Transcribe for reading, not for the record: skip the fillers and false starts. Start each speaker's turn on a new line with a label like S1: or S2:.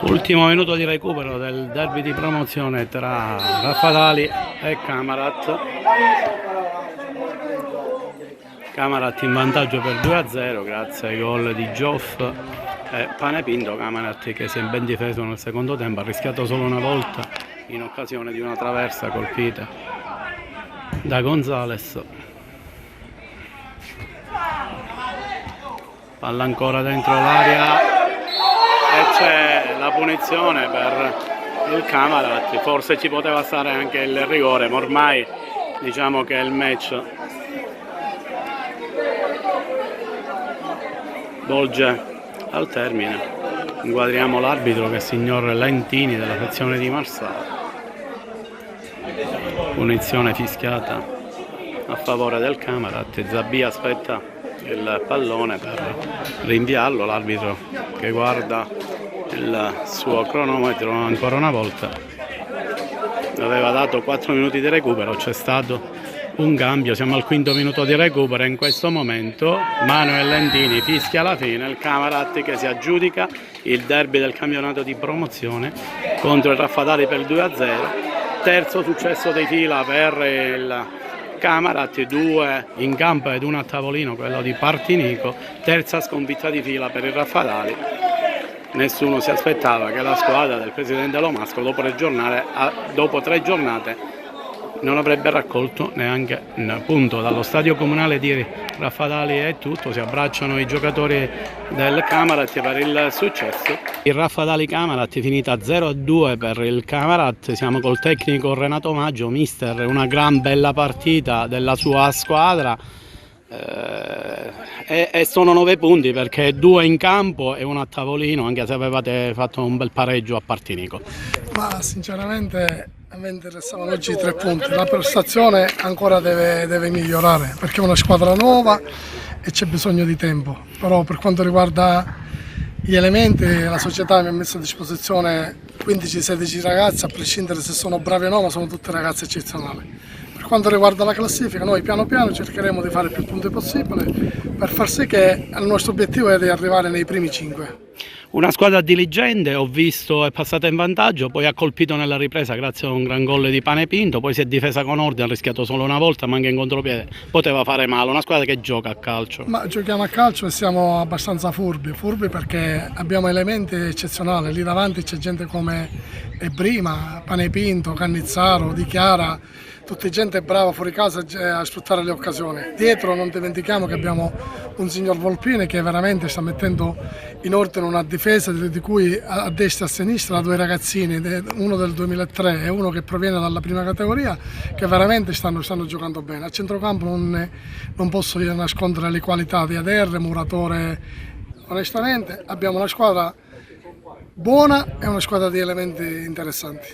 S1: Ultimo minuto di recupero del derby di promozione tra Raffadali e Camarat. Camarat in vantaggio per 2-0 grazie ai gol di Gioff e Panepinto. Camarat che si è ben difeso nel secondo tempo, ha rischiato solo una volta in occasione di una traversa colpita da Gonzales. Palla ancora dentro l'area e c'è la punizione per il Camarat. Forse ci poteva stare anche il rigore, ma ormai diciamo che il match volge al termine. Inquadriamo l'arbitro che è il signor Lentini della sezione di Marsala. Punizione fischiata a favore del Camarat. Zabì aspetta il pallone per rinviarlo, l'arbitro che guarda il suo cronometro ancora una volta. Aveva dato 4 minuti di recupero, c'è stato un cambio, siamo al quinto minuto di recupero e in questo momento Manuel Lentini fischia alla fine il Camarat che si aggiudica il derby del campionato di promozione contro il Raffadali per 2-0. Terzo successo di fila per il Camarat, 2 in campo ed 1 a tavolino, quello di Partinico. Terza sconfitta di fila per il Raffadali. Nessuno si aspettava che la squadra del presidente Lomasco dopo 3 giornate non avrebbe raccolto neanche un punto. Dallo stadio comunale di Raffadali è tutto, si abbracciano i giocatori del Camarat per il successo. Il Raffadali Camarat finita 0-2 per il Camarat, siamo col tecnico Renato Maggio, mister, una gran bella partita della sua squadra. E sono 9 punti perché 2 in campo e 1 a tavolino, anche se avevate fatto un bel pareggio a Partinico.
S2: Ma sinceramente a me interessavano oggi 3 punti, la prestazione ancora deve migliorare perché è una squadra nuova e c'è bisogno di tempo, però per quanto riguarda gli elementi la società mi ha messo a disposizione 15-16 ragazzi, a prescindere se sono bravi o no, ma sono tutti ragazzi eccezionali. Per quanto riguarda la classifica, noi piano piano cercheremo di fare più punti possibile per far sì che il nostro obiettivo è di arrivare nei primi 5.
S1: Una squadra diligente, ho visto, è passata in vantaggio, poi ha colpito nella ripresa grazie a un gran gol di Panepinto, poi si è difesa con ordine, ha rischiato solo una volta, ma anche in contropiede poteva fare male. Una squadra che gioca a calcio.
S2: Ma giochiamo a calcio e siamo abbastanza furbi perché abbiamo elementi eccezionali. Lì davanti c'è gente come Ebrima, Panepinto, Cannizzaro, Di Chiara, tutta gente brava fuori casa a sfruttare le occasioni. Dietro non dimentichiamo che abbiamo un signor Volpini che veramente sta mettendo in ordine una difesa di cui a destra e a sinistra ha 2 ragazzini, uno del 2003 e uno che proviene dalla prima categoria, che veramente stanno giocando bene. A centrocampo non posso nascondere le qualità di ADR, Muratore. Onestamente abbiamo una squadra buona e una squadra di elementi interessanti.